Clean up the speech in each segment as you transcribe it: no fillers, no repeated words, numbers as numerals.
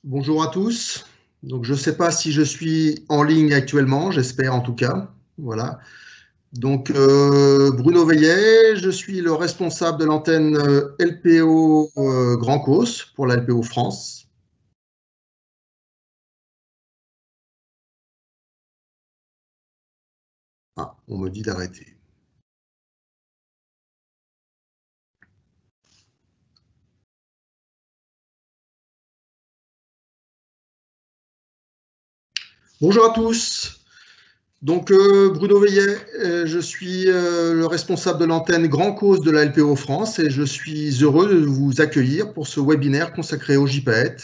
Bonjour à tous. Donc, je ne sais pas si je suis en ligne actuellement, j'espère en tout cas. Voilà. Donc, Bruno Veillet, je suis le responsable de l'antenne LPO Grand Causse pour la LPO France. Ah, on me dit d'arrêter. Bonjour à tous. Donc, Bruno Veillet, je suis le responsable de l'antenne Grand Cause de la LPO France et je suis heureux de vous accueillir pour ce webinaire consacré au JPAET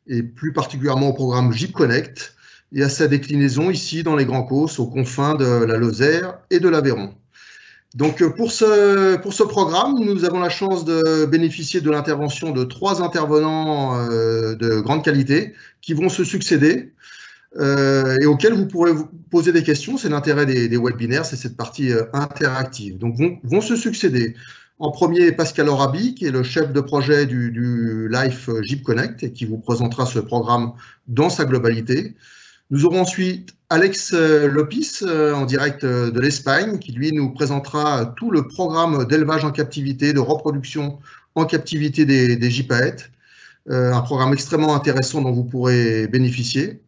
et plus particulièrement au programme JIP Connect et à sa déclinaison ici dans les Grands Causses aux confins de la Lozère et de l'Aveyron. Donc, pour ce programme, nous avons la chance de bénéficier de l'intervention de 3 intervenants de grande qualité qui vont se succéder. Et auxquels vous pourrez vous poser des questions. C'est l'intérêt des webinaires, c'est cette partie interactive. Donc, vont se succéder. En premier, Pascal Orabi, qui est le chef de projet du Life JIP Connect et qui vous présentera ce programme dans sa globalité. Nous aurons ensuite Alex Lopis, en direct de l'Espagne, qui lui nous présentera tout le programme d'élevage en captivité, de reproduction en captivité des JPAET, un programme extrêmement intéressant dont vous pourrez bénéficier.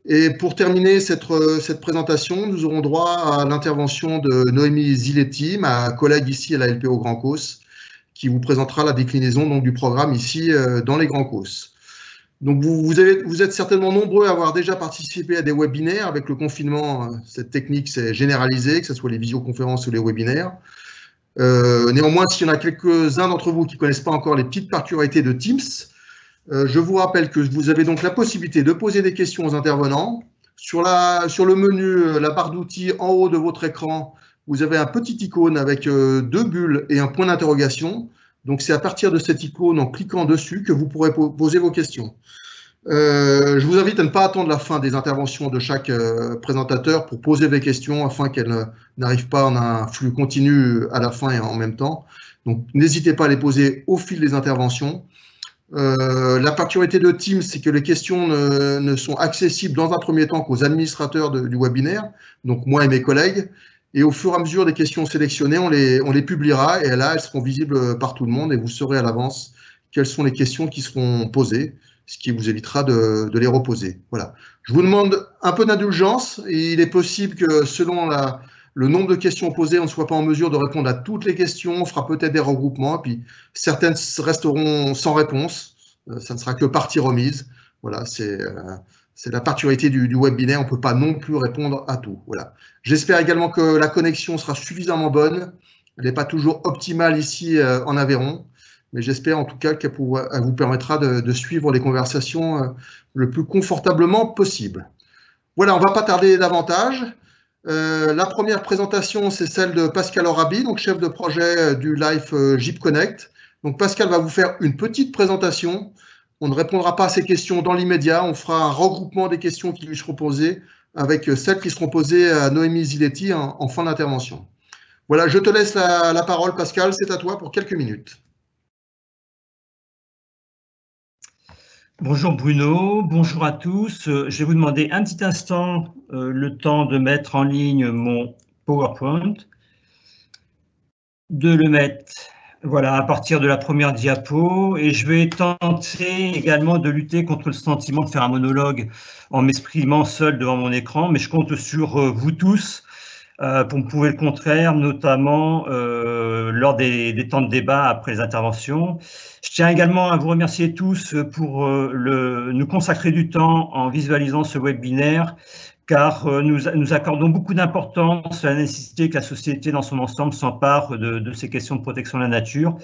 Et pour terminer cette présentation, nous aurons droit à l'intervention de Noémie Ziletti, ma collègue ici à la LPO Grand Causse, qui vous présentera la déclinaison donc, du programme ici dans les Grands Causses. Donc vous êtes certainement nombreux à avoir déjà participé à des webinaires. Avec le confinement, cette technique s'est généralisée, que ce soit les visioconférences ou les webinaires. Néanmoins, s'il y en a quelques-uns d'entre vous qui ne connaissent pas encore les petites particularités de Teams, je vous rappelle que vous avez donc la possibilité de poser des questions aux intervenants. Sur le menu, la barre d'outils en haut de votre écran, vous avez un petit icône avec 2 bulles et un point d'interrogation. Donc, c'est à partir de cette icône, en cliquant dessus, que vous pourrez poser vos questions. Je vous invite à ne pas attendre la fin des interventions de chaque présentateur pour poser des questions afin qu'elles n'arrivent pas en un flux continu à la fin et en même temps. Donc, n'hésitez pas à les poser au fil des interventions. La particularité de Teams, c'est que les questions ne sont accessibles dans un premier temps qu'aux administrateurs du webinaire, donc moi et mes collègues. Et au fur et à mesure des questions sélectionnées, on les publiera et là, elles seront visibles par tout le monde et vous saurez à l'avance quelles sont les questions qui seront posées, ce qui vous évitera de les reposer. Voilà. Je vous demande un peu d'indulgence. Il est possible que selon le nombre de questions posées, on ne soit pas en mesure de répondre à toutes les questions. On fera peut-être des regroupements, puis certaines resteront sans réponse. Ça ne sera que partie remise. Voilà, c'est la particularité du webinaire. On ne peut pas non plus répondre à tout. Voilà. J'espère également que la connexion sera suffisamment bonne. Elle n'est pas toujours optimale ici en Aveyron, mais j'espère en tout cas qu'elle vous permettra de suivre les conversations le plus confortablement possible. Voilà, on ne va pas tarder davantage. La première présentation, c'est celle de Pascal Orabi, donc chef de projet du Life JIP Connect. Donc Pascal va vous faire une petite présentation. On ne répondra pas à ces questions dans l'immédiat. On fera un regroupement des questions qui lui seront posées avec celles qui seront posées à Noémie Ziletti en fin d'intervention. Voilà, je te laisse la parole, Pascal. C'est à toi pour quelques minutes. Bonjour Bruno, bonjour à tous. Je vais vous demander un petit instant le temps de mettre en ligne mon PowerPoint, de le mettre voilà, à partir de la première diapo, et je vais tenter également de lutter contre le sentiment de faire un monologue en m'exprimant seul devant mon écran, mais je compte sur vous tous pour me prouver le contraire, notamment lors des temps de débat après les interventions. Je tiens également à vous remercier tous pour nous consacrer du temps en visualisant ce webinaire, car nous accordons beaucoup d'importance à la nécessité que la société dans son ensemble s'empare de ces questions de protection de la nature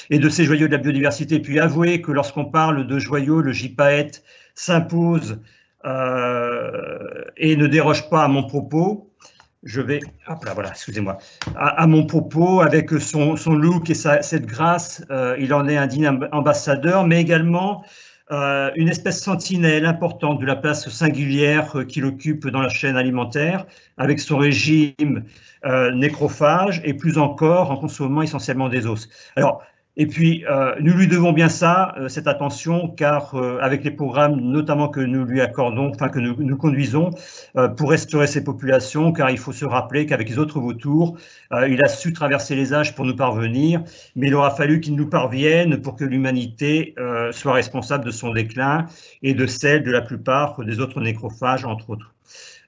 et de ces joyaux de la biodiversité. Puis avouez que lorsqu'on parle de joyaux, le JPAET s'impose et ne déroge pas à mon propos. Je vais, hop là, voilà, excusez-moi, à mon propos, avec son look et cette grâce, il en est un digne ambassadeur, mais également une espèce sentinelle importante de la place singulière qu'il occupe dans la chaîne alimentaire, avec son régime nécrophage et plus encore en consommant essentiellement des os. Alors, Et puis, nous lui devons bien ça, cette attention, car avec les programmes notamment que nous lui accordons, enfin que nous conduisons pour restaurer ces populations, car il faut se rappeler qu'avec les autres vautours, il a su traverser les âges pour nous parvenir, mais il aura fallu qu'il nous parvienne pour que l'humanité soit responsable de son déclin et de celle de la plupart des autres nécrophages, entre autres.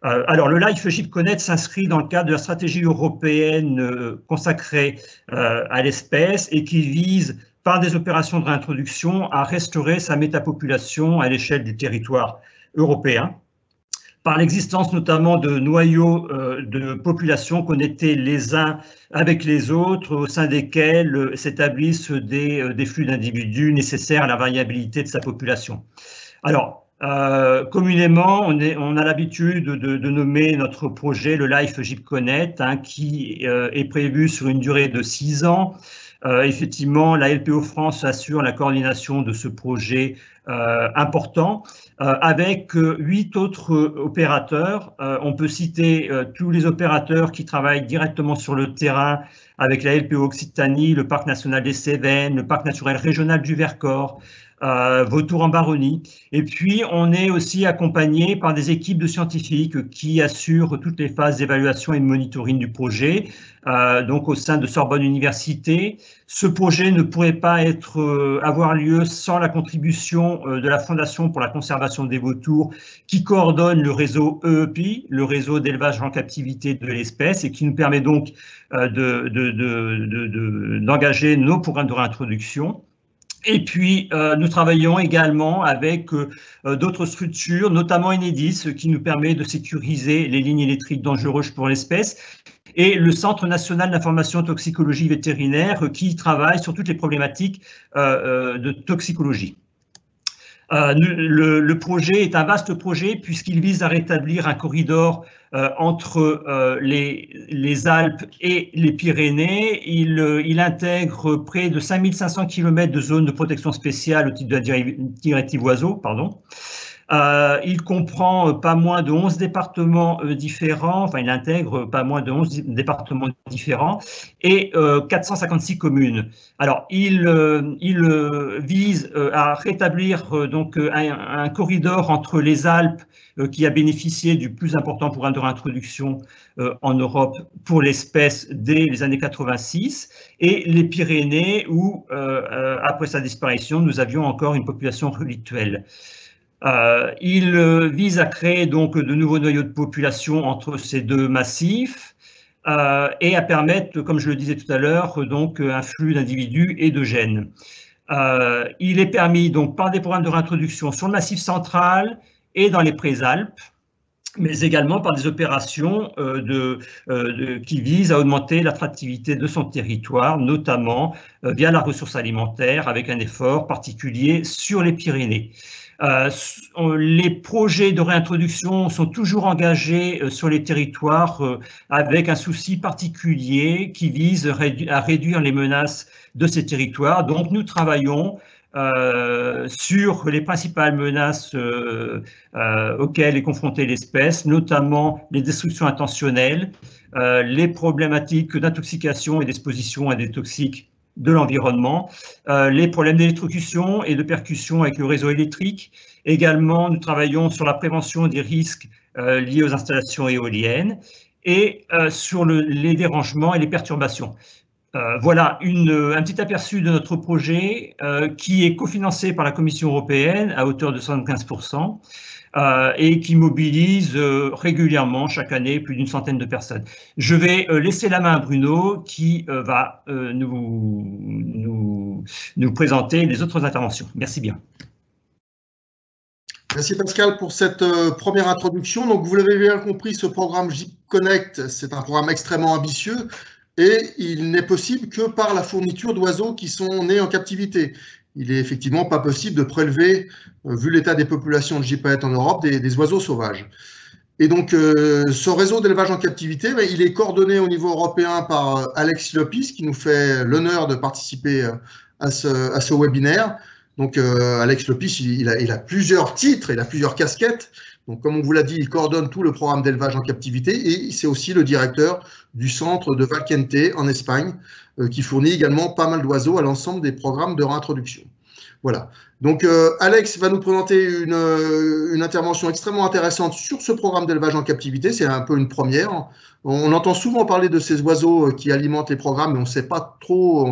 Alors, le Life GIP-Connect s'inscrit dans le cadre de la stratégie européenne consacrée à l'espèce et qui vise, par des opérations de réintroduction, à restaurer sa métapopulation à l'échelle du territoire européen, par l'existence notamment de noyaux de population connectés les uns avec les autres, au sein desquels s'établissent des flux d'individus nécessaires à la variabilité de sa population. Alors, communément, on a l'habitude de nommer notre projet le Life GIP-Connect, qui est prévu sur une durée de 6 ans. Effectivement, la LPO France assure la coordination de ce projet important avec 8 autres opérateurs. On peut citer tous les opérateurs qui travaillent directement sur le terrain avec la LPO Occitanie, le Parc national des Cévennes, le Parc naturel régional du Vercors, Vautours en Baronnie. Et puis, on est aussi accompagné par des équipes de scientifiques qui assurent toutes les phases d'évaluation et de monitoring du projet, donc au sein de Sorbonne Université. Ce projet ne pourrait pas avoir lieu sans la contribution de la Fondation pour la conservation des vautours, qui coordonne le réseau EEPI, le réseau d'élevage en captivité de l'espèce, et qui nous permet donc d'engager nos programmes de réintroduction. Et puis, nous travaillons également avec d'autres structures, notamment Enedis, qui nous permet de sécuriser les lignes électriques dangereuses pour l'espèce, et le Centre national d'information toxicologie vétérinaire, qui travaille sur toutes les problématiques de toxicologie. Le projet est un vaste projet puisqu'il vise à rétablir un corridor entre les Alpes et les Pyrénées. Il intègre près de 5500 km de zones de protection spéciale au titre de la directive oiseaux, pardon. Il comprend pas moins de 11 départements différents, enfin il intègre pas moins de 11 départements différents et 456 communes. Alors il vise à rétablir donc un corridor entre les Alpes qui a bénéficié du plus important programme de réintroduction en Europe pour l'espèce dès les années 86, et les Pyrénées où après sa disparition nous avions encore une population relictuelle. Il vise à créer donc de nouveaux noyaux de population entre ces deux massifs et à permettre, comme je le disais tout à l'heure, donc un flux d'individus et de gènes. Il est permis donc par des programmes de réintroduction sur le massif central et dans les Préalpes, mais également par des opérations qui visent à augmenter l'attractivité de son territoire, notamment via la ressource alimentaire, avec un effort particulier sur les Pyrénées. Les projets de réintroduction sont toujours engagés sur les territoires avec un souci particulier qui vise à réduire les menaces de ces territoires. Donc nous travaillons sur les principales menaces auxquelles est confrontée l'espèce, notamment les destructions intentionnelles, les problématiques d'intoxication et d'exposition à des toxiques de l'environnement, les problèmes d'électrocution et de percussion avec le réseau électrique. Également, nous travaillons sur la prévention des risques liés aux installations éoliennes et sur les dérangements et les perturbations. Voilà un petit aperçu de notre projet qui est cofinancé par la Commission européenne à hauteur de 75%. Et qui mobilise régulièrement chaque année plus d'une centaine de personnes. Je vais laisser la main à Bruno qui va nous présenter les autres interventions. Merci bien. Merci Pascal pour cette première introduction. Donc vous l'avez bien compris, ce programme GIP-Connect, c'est un programme extrêmement ambitieux et il n'est possible que par la fourniture d'oiseaux qui sont nés en captivité. Il n'est effectivement pas possible de prélever, vu l'état des populations de gypaètes en Europe, des oiseaux sauvages. Et donc, ce réseau d'élevage en captivité, il est coordonné au niveau européen par Alex Lopis, qui nous fait l'honneur de participer à ce webinaire. Donc, Alex Lopis, il a plusieurs titres, il a plusieurs casquettes. Donc, comme on vous l'a dit, il coordonne tout le programme d'élevage en captivité et c'est aussi le directeur du centre de Valquente en Espagne, qui fournit également pas mal d'oiseaux à l'ensemble des programmes de réintroduction. Voilà. Donc, Alex va nous présenter une intervention extrêmement intéressante sur ce programme d'élevage en captivité. C'est un peu une première. On entend souvent parler de ces oiseaux qui alimentent les programmes, mais on ne sait pas trop.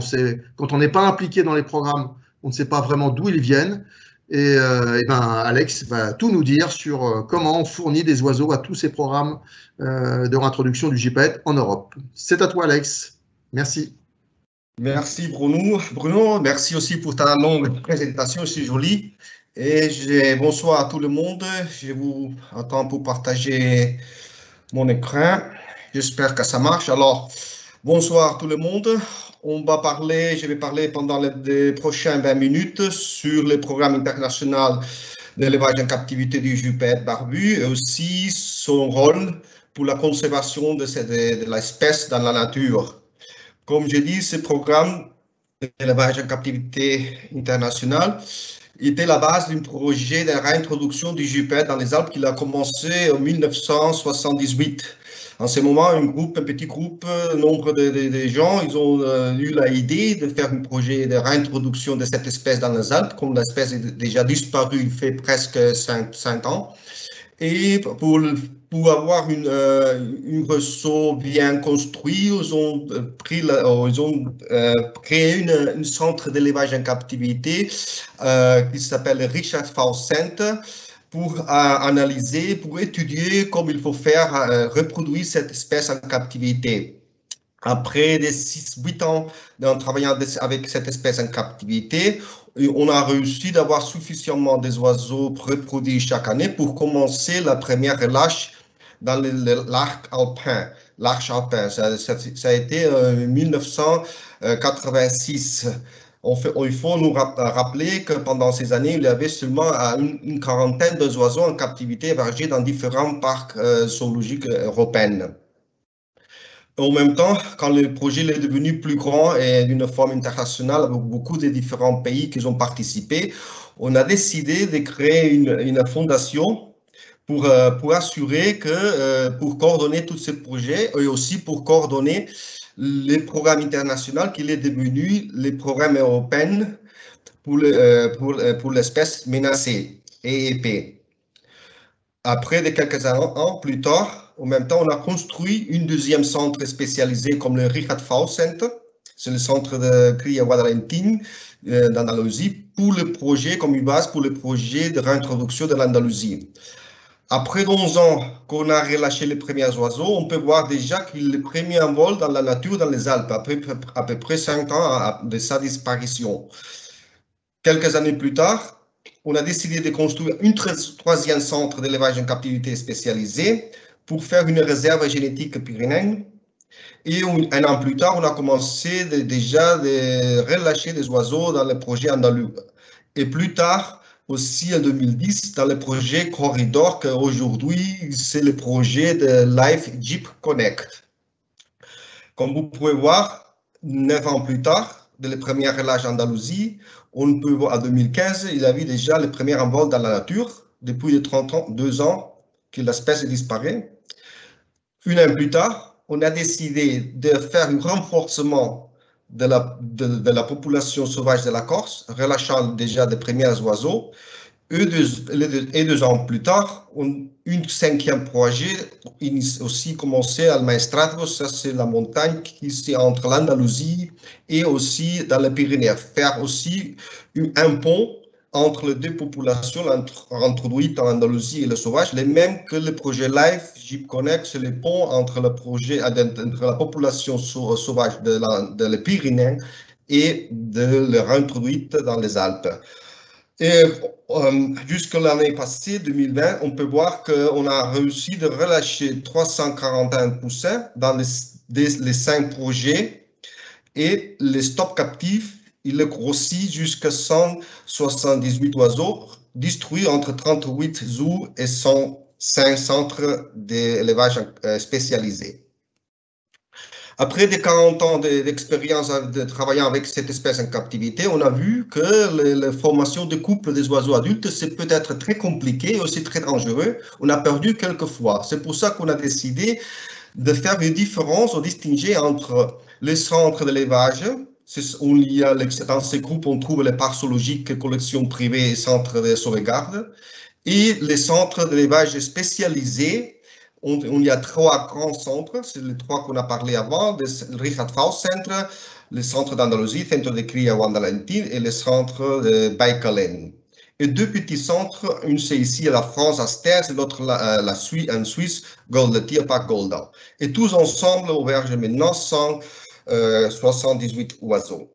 Quand on n'est pas impliqué dans les programmes, on ne sait pas vraiment d'où ils viennent. Et ben, Alex va tout nous dire sur comment on fournit des oiseaux à tous ces programmes de réintroduction du gypaète en Europe. C'est à toi, Alex. Merci. Merci Bruno. Bruno, merci aussi pour ta longue présentation, c'est joli. Et bonsoir à tout le monde. Je vous attends pour partager mon écran. J'espère que ça marche. Alors, bonsoir tout le monde. Je vais parler pendant les prochaines 20 minutes sur le programme international d'élevage en captivité du gypaète barbu et aussi son rôle pour la conservation de l'espèce dans la nature. Comme je dis, ce programme d'élevage en captivité internationale était la base d'un projet de réintroduction du gypaète dans les Alpes qui a commencé en 1978. En ce moment, un petit groupe, nombre de gens, ils ont eu l'idée de faire un projet de réintroduction de cette espèce dans les Alpes, comme l'espèce est déjà disparue, il fait presque 5 ans. Et pour avoir un réseau bien construit, ils ont créé un centre d'élevage en captivité qui s'appelle Richard Faust Center pour analyser, pour étudier comment il faut faire reproduire cette espèce en captivité. Après 6-8 ans en travaillant avec cette espèce en captivité, on a réussi d'avoir suffisamment des oiseaux reproduits chaque année pour commencer la première relâche dans l'arc alpin. L'arc alpin, ça a été en 1986. Il faut nous rappeler que pendant ces années, il y avait seulement une quarantaine d'oiseaux en captivité hébergés dans différents parcs zoologiques européens. En même temps, quand le projet est devenu plus grand et d'une forme internationale avec beaucoup de différents pays qui ont participé, on a décidé de créer une fondation pour assurer que, pour coordonner tous ces projets et aussi pour coordonner les programmes internationaux qui est devenu les programmes européens pour l'espèce menacée, EEP. Après, quelques ans plus tard, en même temps, on a construit un deuxième centre spécialisé comme le Richard Faust Center. C'est le centre de Cria Guadalentín d'Andalousie pour le projet, comme une base pour le projet de réintroduction de l'Andalousie. Après 11 ans qu'on a relâché les premiers oiseaux, on peut voir déjà que le premier envol dans la nature, dans les Alpes, à peu près 5 ans de sa disparition. Quelques années plus tard, on a décidé de construire un troisième centre d'élevage en captivité spécialisé pour faire une réserve génétique pyrénéenne. Et un an plus tard, on a commencé déjà de relâcher des oiseaux dans le projet andalou. Et plus tard, aussi en 2010, dans le projet Corridor, qu'aujourd'hui, c'est le projet de Life Jeep Connect. Comme vous pouvez voir, 9 ans plus tard, de les premiers relâches en Andalousie, on peut voir en 2015, il y avait déjà les premiers envols dans la nature. Depuis 32 ans que l'espèce disparaît. Un an plus tard, on a décidé de faire un renforcement de la population sauvage de la Corse, relâchant déjà des premiers oiseaux. Et 2 ans plus tard, un cinquième projet aussi commencé à Maestrazgo, ça c'est la montagne qui est entre l'Andalousie et aussi dans les Pyrénées. Faire aussi un pont entre les deux populations introduites en Andalousie et le sauvage, les mêmes que le projet Life Jeep Connect, c'est le pont entre la population sauvage de les Pyrénées et de les introduite dans les Alpes. Et jusqu'à l'année passée, 2020, on peut voir qu'on a réussi de relâcher 341 poussins dans les 5 projets et les stocks captifs, il est grossi jusqu'à 178 oiseaux, distribués entre 38 zoos et 105 centres d'élevage spécialisés. Après des 40 ans d'expérience de travaillant avec cette espèce en captivité, on a vu que la formation de couples des oiseaux adultes, c'est peut-être très compliqué et aussi très dangereux. On a perdu quelques fois. C'est pour ça qu'on a décidé de faire une différence ou distinguer entre les centres d'élevage. Dans ces groupes, on trouve les parcs zoologiques, collections privées et centres de sauvegarde, et les centres d'élevage spécialisés. Il y a 3 grands centres, c'est les 3 qu'on a parlé avant, le Richard Faust Centre, le centre d'Andalousie, Centre de Cria Wandalentin et le centre de Baïkalen. Et 2 petits centres, une c'est ici à la France, à Sters, et l'autre en Suisse, le Tierpark Goldau. Et tous ensemble hébergent maintenant 178 oiseaux.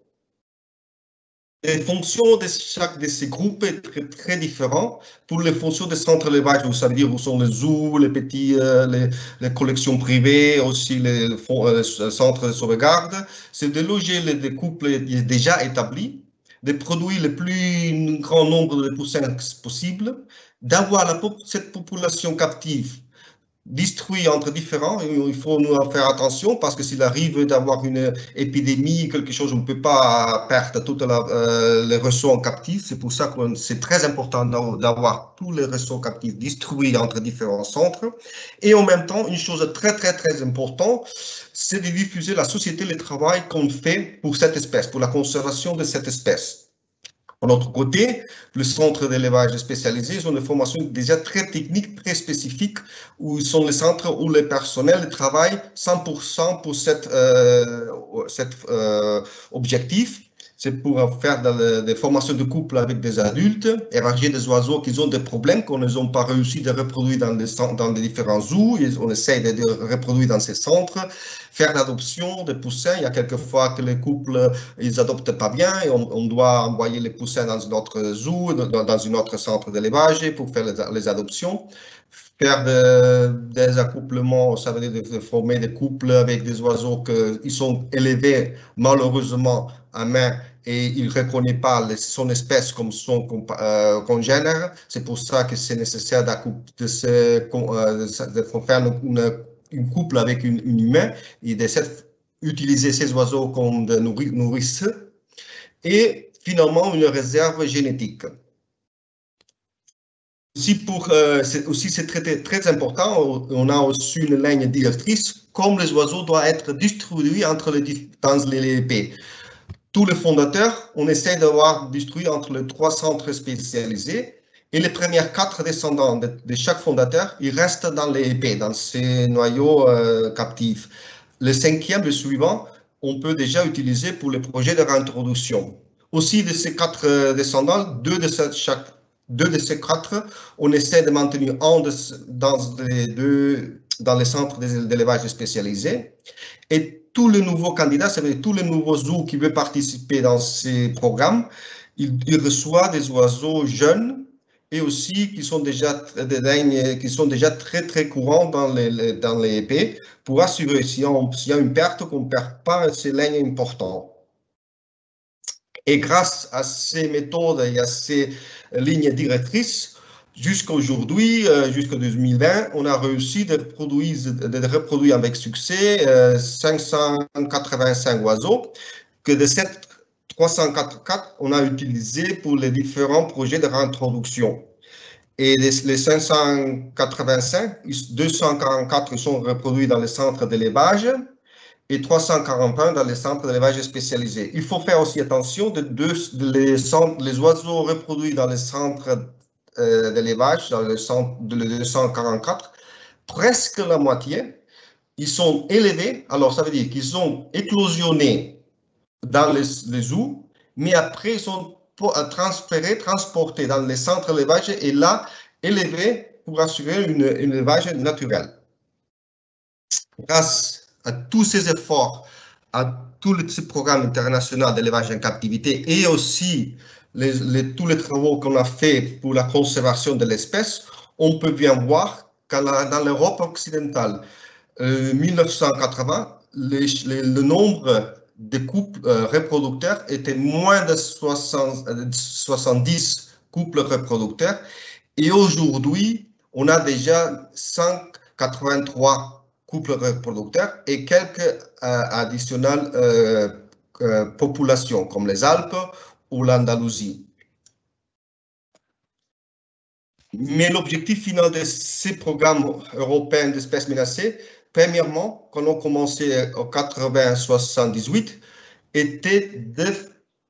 Les fonctions de chaque de ces groupes est très différent. Pour les fonctions des centres d'élevage, vous savez dire où sont les zoos, les petits, les collections privées, aussi les centres de sauvegarde. C'est de loger les couples déjà établis, de produire le plus grand nombre de poussins possible, d'avoir cette population captive distribuée entre différents. Il faut nous faire attention parce que s'il arrive d'avoir une épidémie, quelque chose, on ne peut pas perdre tous les ressources en captifs. C'est pour ça que c'est très important d'avoir tous les ressources captifs distribués entre différents centres. Et en même temps, une chose très, très, très importante, c'est de diffuser la société, le travail qu'on fait pour cette espèce, pour la conservation de cette espèce. De l'autre côté, le centre d'élevage spécialisé sont des formations déjà très techniques, très spécifiques, où sont les centres où le personnel travaille 100% pour cet objectif. C'est pour faire des formations de couple avec des adultes, héberger des oiseaux qui ont des problèmes, qu'on n'ont pas réussi de reproduire dans les différents zoos. On essaie de reproduire dans ces centres, faire l'adoption des poussins. Il y a quelques fois que les couples, ils n'adoptent pas bien et on doit envoyer les poussins dans un autre zoo, dans un autre centre d'élevage pour faire les adoptions. Faire des accouplements, ça veut dire de former des couples avec des oiseaux qui sont élevés malheureusement à main et il ne reconnaît pas son espèce comme son congénère. C'est pour ça que c'est nécessaire de faire une couple avec une humain et d'utiliser ces oiseaux comme des nourrices. Et finalement, une réserve génétique. C'est très important, on a aussi une ligne directrice, comme les oiseaux doivent être distribués dans les LEP. Tous les fondateurs, on essaie d'avoir distribué entre les 3 centres spécialisés et les premiers 4 descendants de chaque fondateur, ils restent dans les LEP, dans ces noyaux captifs. Le 5e, le suivant, on peut déjà utiliser pour les projets de réintroduction. Aussi, de ces 4 descendants, 2 de ces 4, on essaie de maintenir un dans les centres d'élevage spécialisés. Et tous les nouveaux candidats, c'est-à-dire tous les nouveaux zoos qui veulent participer dans ces programmes, ils reçoivent des oiseaux jeunes et aussi qui sont déjà très, très courants dans les épées pour assurer s'il y a une perte, qu'on ne perd pas ces lignes importantes. Et grâce à ces méthodes et à ces lignes directrices, jusqu'à aujourd'hui, jusqu'en 2020, on a réussi de reproduire avec succès 585 oiseaux, que de ces 344, on a utilisé pour les différents projets de réintroduction. Et les 585, 244 sont reproduits dans les centres d'élevage et 341 dans les centres d'élevage spécialisés. Il faut faire aussi attention les oiseaux reproduits dans les centres d'élevage, dans les centres de 244, presque la moitié, ils sont élevés, alors ça veut dire qu'ils sont éclosionnés dans les zoos, mais après ils sont transportés dans les centres d'élevage et là, élevés pour assurer un élevage naturel. Grâce à tous ces efforts, à tous ces programmes internationaux d'élevage en captivité et aussi tous les travaux qu'on a fait pour la conservation de l'espèce, on peut bien voir que dans l'Europe occidentale, 1980, le nombre de couples reproducteurs était moins de 70 couples reproducteurs et aujourd'hui, on a déjà 183 couples reproducteurs et quelques additionnelles populations comme les Alpes ou l'Andalousie. Mais l'objectif final de ces programmes européens d'espèces menacées, premièrement, quand on commençait en 80-78, était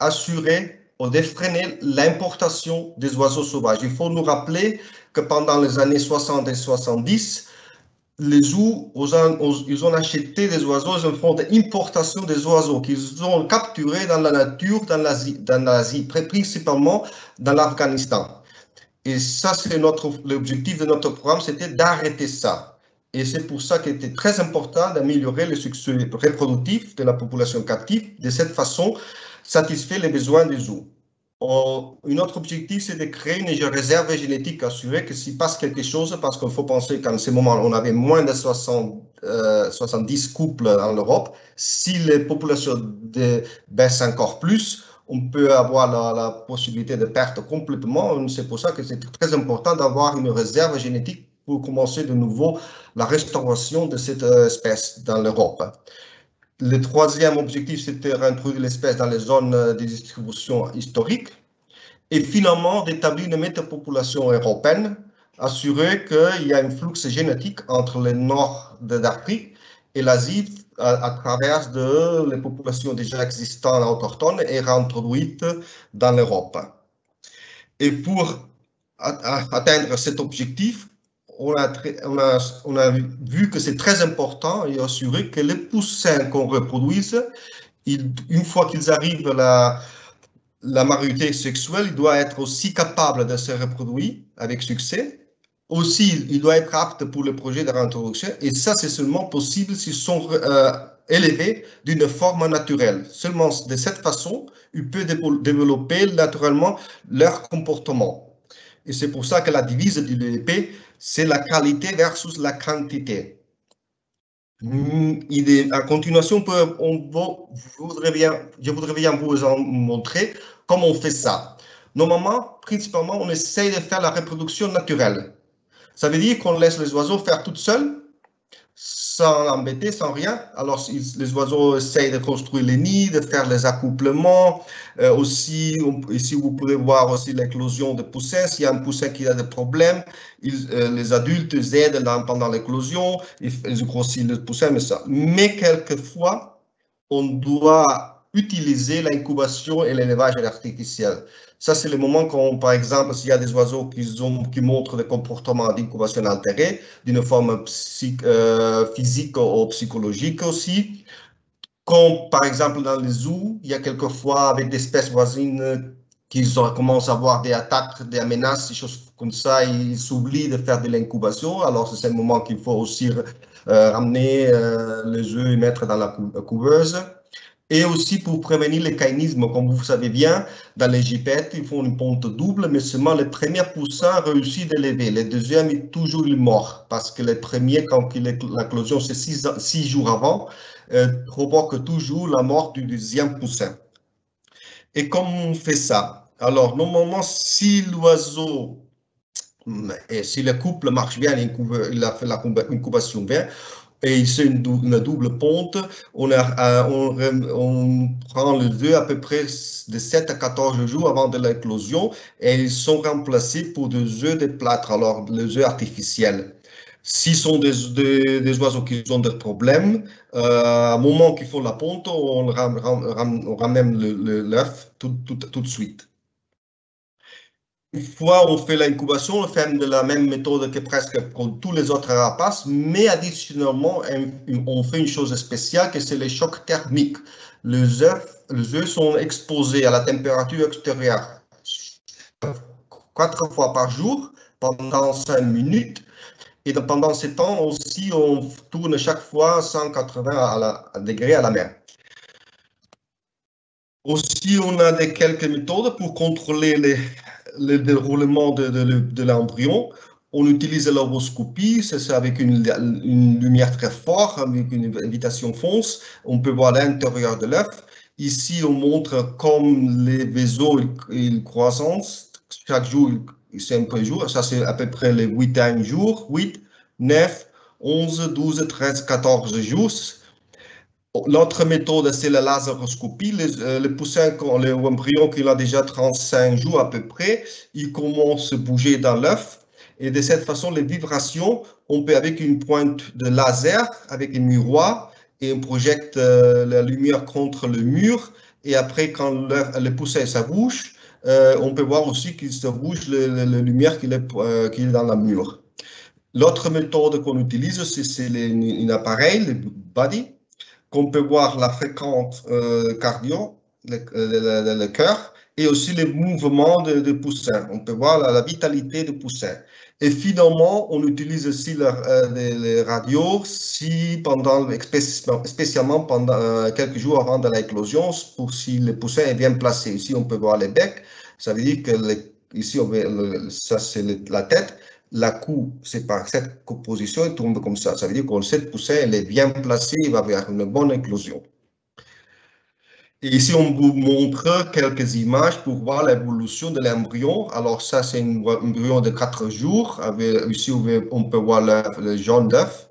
d'assurer ou de freiner l'importation des oiseaux sauvages. Il faut nous rappeler que pendant les années 60 et 70, les zoos, ils ont acheté des oiseaux, ils font des importations des oiseaux qu'ils ont capturés dans la nature, dans l'Asie, principalement dans l'Afghanistan. Et ça, c'est l'objectif de notre programme, c'était d'arrêter ça. Et c'est pour ça qu'il était très important d'améliorer le succès reproductif de la population captive. De cette façon, satisfaire les besoins des zoos. Un autre objectif, c'est de créer une réserve génétique assurée que s'il passe quelque chose, parce qu'il faut penser qu'en ce moment, on avait moins de 70 couples en Europe. Si les populations baissent encore plus, on peut avoir la possibilité de perdre complètement. C'est pour ça que c'est très important d'avoir une réserve génétique pour commencer de nouveau la restauration de cette espèce dans l'Europe. Le troisième objectif, c'était de réintroduire l'espèce dans les zones de distribution historique. Et finalement, d'établir une métapopulation européenne, assurer qu'il y a un flux génétique entre le nord de l'Afrique et l'Asie à travers les populations déjà existantes autochtones et réintroduites dans l'Europe. Et pour atteindre cet objectif, on a vu que c'est très important et assurer que les poussins qu'on reproduise, une fois qu'ils arrivent à la majorité sexuelle, il doit être aussi capable de se reproduire avec succès. Aussi, il doit être apte pour le projet de réintroduction. Et ça, c'est seulement possible s'ils sont élevés d'une forme naturelle. Seulement de cette façon, ils peuvent développer naturellement leur comportement. Et c'est pour ça que la devise du DEP, c'est la qualité versus la quantité. En continuation, je voudrais bien vous en montrer comment on fait ça. Normalement, principalement, on essaye de faire la reproduction naturelle. Ça veut dire qu'on laisse les oiseaux faire tout seuls, sans embêter, sans rien. Alors, les oiseaux essayent de construire les nids, de faire les accouplements. Aussi, ici, vous pouvez voir aussi l'éclosion de poussins. S'il y a un poussin qui a des problèmes, les adultes aident pendant l'éclosion, ils grossissent le poussin, mais quelquefois, on doit utiliser l'incubation et l'élevage artificiel. Ça, c'est le moment quand, par exemple, s'il y a des oiseaux qui montrent des comportements d'incubation altérés, d'une forme physique ou psychologique aussi. Comme, par exemple, dans les zoos, il y a quelquefois avec des espèces voisines qui commencent à avoir des attaques, des menaces, des choses comme ça, ils s'oublient de faire de l'incubation. Alors, c'est le moment qu'il faut aussi ramener les œufs et mettre dans la couveuse. Et aussi pour prévenir le caïnisme, comme vous savez bien, dans les gypaètes, ils font une ponte double, mais seulement le premier poussin réussit d'élever. Le deuxième est toujours mort, parce que le premier, quand l'éclosion, c'est 6 jours avant, provoque toujours la mort du deuxième poussin. Et comment on fait ça? Alors, normalement, si l'oiseau, et si le couple marche bien, il a fait l'incubation bien, et c'est une double ponte, on prend les œufs à peu près de 7 à 14 jours avant de l'éclosion et ils sont remplacés pour des œufs de plâtre, alors les œufs artificiels. S'ils sont des oiseaux qui ont des problèmes, à un moment qu'ils font la ponte, on ramène l'œuf tout de suite. Une fois on fait l'incubation, on fait de la même méthode que presque pour tous les autres rapaces, mais additionnellement, on fait une chose spéciale, que c'est le choc thermique. Les œufs sont exposés à la température extérieure 4 fois par jour pendant 5 minutes. Et pendant ce temps aussi, on tourne chaque fois 180 degrés à la mer. Aussi, on a quelques méthodes pour contrôler le déroulement de l'embryon. On utilise l'oroscopie, c'est avec une lumière très forte, avec une invitation fonce. On peut voir l'intérieur de l'œuf. Ici, on montre comme les vaisseaux ils croissent. Chaque jour, c'est un peu jour. Ça, c'est à peu près les 8 jours, 8, 9, 11, 12, 13, 14 jours. L'autre méthode, c'est la laseroscopie. Le poussin, l'embryon qui a déjà 35 jours à peu près, il commence à bouger dans l'œuf. Et de cette façon, les vibrations, on peut, avec une pointe de laser, avec un miroir, et on projette la lumière contre le mur. Et après, quand le poussin ça bouge, on peut voir aussi qu'il se bouge la lumière qui est dans le mur. L'autre méthode qu'on utilise, c'est un appareil, le body, qu'on peut voir la fréquence cardio, le cœur, et aussi les mouvements de poussin. On peut voir la vitalité du poussin. Et finalement, on utilise aussi les radios spécialement pendant quelques jours avant de l'éclosion, pour si le poussin est bien placé. Ici, on peut voir les becs. Ça veut dire que ici, ça c'est la tête. La queue, c'est par cette position, il tombe comme ça. Ça veut dire que cette poussin, elle est bien placée, il va vers une bonne éclosion. Et ici, on vous montre quelques images pour voir l'évolution de l'embryon. Alors ça, c'est un embryon de 4 jours. Ici, on peut voir le jaune d'œuf.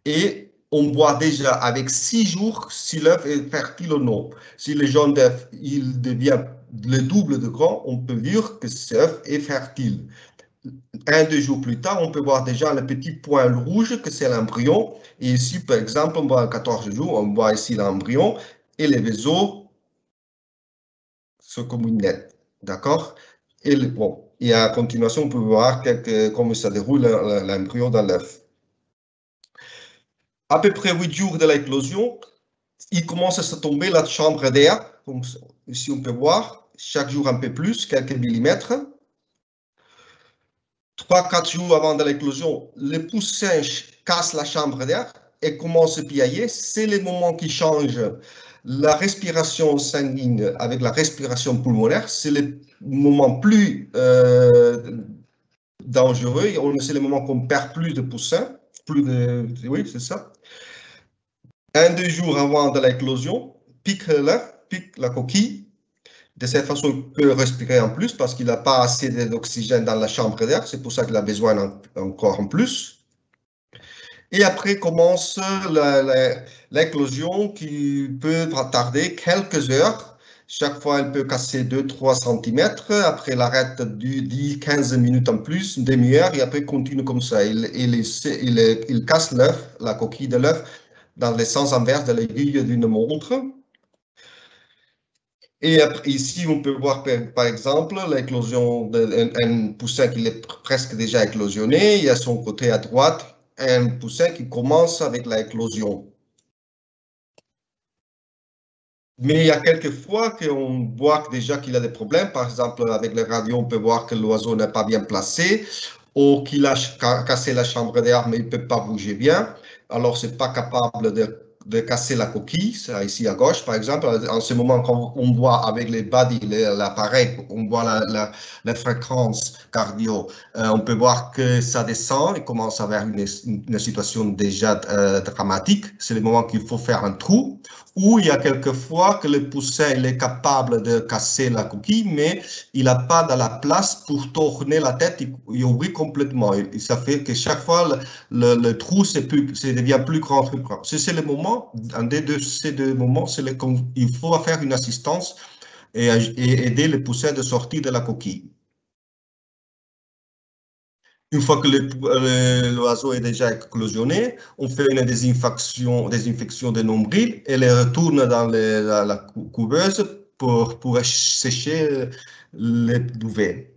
Et on voit déjà avec 6 jours si l'œuf est fertile ou non. Si le jaune d'œuf, il devient le double de grand, on peut dire que cet œuf est fertile. 1-2 jours plus tard, on peut voir déjà le petit point rouge que c'est l'embryon. Et ici, par exemple, on voit à 14 jours, on voit ici l'embryon et les vaisseaux se communiquent. D'accord? Et à continuation, on peut voir comment ça déroule l'embryon dans l'œuf. À peu près 8 jours de l'éclosion, il commence à se tomber la chambre d'air. Ici, on peut voir, chaque jour un peu plus, quelques millimètres. 3-4 jours avant de l'éclosion, le poussin casse la chambre d'air et commence à piailler. C'est le moment qui change la respiration sanguine avec la respiration pulmonaire. C'est le moment plus dangereux. C'est le moment qu'on perd plus de poussins. Oui, c'est ça. 1-2 jours avant de l'éclosion, pique la coquille. De cette façon, il peut respirer en plus parce qu'il n'a pas assez d'oxygène dans la chambre d'air. C'est pour ça qu'il a besoin encore en plus. Et après commence l'éclosion qui peut tarder quelques heures. Chaque fois, elle peut casser 2-3 cm. Après, elle arrête 10-15 minutes en plus, une demi-heure, et après, continue comme ça. Il casse l'œuf, la coquille de l'œuf, dans le sens inverse de l'aiguille d'une montre. Et après, ici, on peut voir, par exemple, l'éclosion d'un poussin qui est presque déjà éclosionné. Il y a son côté à droite, un poussin qui commence avec l'éclosion. Mais il y a quelques fois qu'on voit déjà qu'il a des problèmes. Par exemple, avec les radios, on peut voir que l'oiseau n'est pas bien placé ou qu'il a cassé la chambre d'air, mais il ne peut pas bouger bien. Alors, ce n'est pas capable de casser la coquille, c'est ici à gauche par exemple. En ce moment, quand on voit avec les body, l'appareil, on voit la fréquence cardio, on peut voir que ça descend et commence à avoir une situation déjà dramatique. C'est le moment qu'il faut faire un trou, où il y a quelques fois que le poussin il est capable de casser la coquille, mais il n'a pas de la place pour tourner la tête et ouvrir complètement. Et ça fait que chaque fois, le trou devient plus grand. C'est le moment, un de ces deux moments, il faut faire une assistance et aider le poussin de sortir de la coquille. Une fois que l'oiseau est déjà éclosionné, on fait une désinfection de nombril et les retourne dans la couveuse pour sécher les duvets.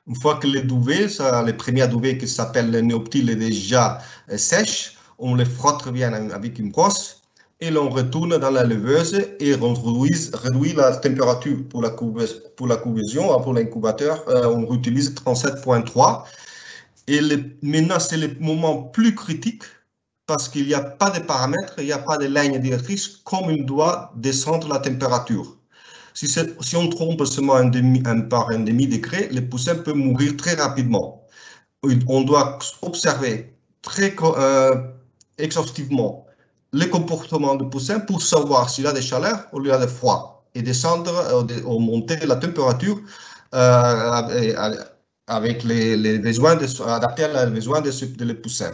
Une fois que les duvets, les premiers duvets qui s'appellent le néoptile est déjà sèche, on les frotte bien avec une brosse et l'on retourne dans la leveuse et on réduit la température pour la couvaison, pour l'incubateur, on utilise 37,3. Et maintenant, c'est le moment plus critique parce qu'il n'y a pas de paramètres, il n'y a pas de ligne directrice comme il doit descendre la température. Si on trompe seulement par un demi-degré, le poussin peut mourir très rapidement. On doit observer très exhaustivement le comportement du poussin pour savoir s'il a de chaleur ou il a de froid et descendre ou monter la température avec les besoins adaptés aux besoins de le poussin.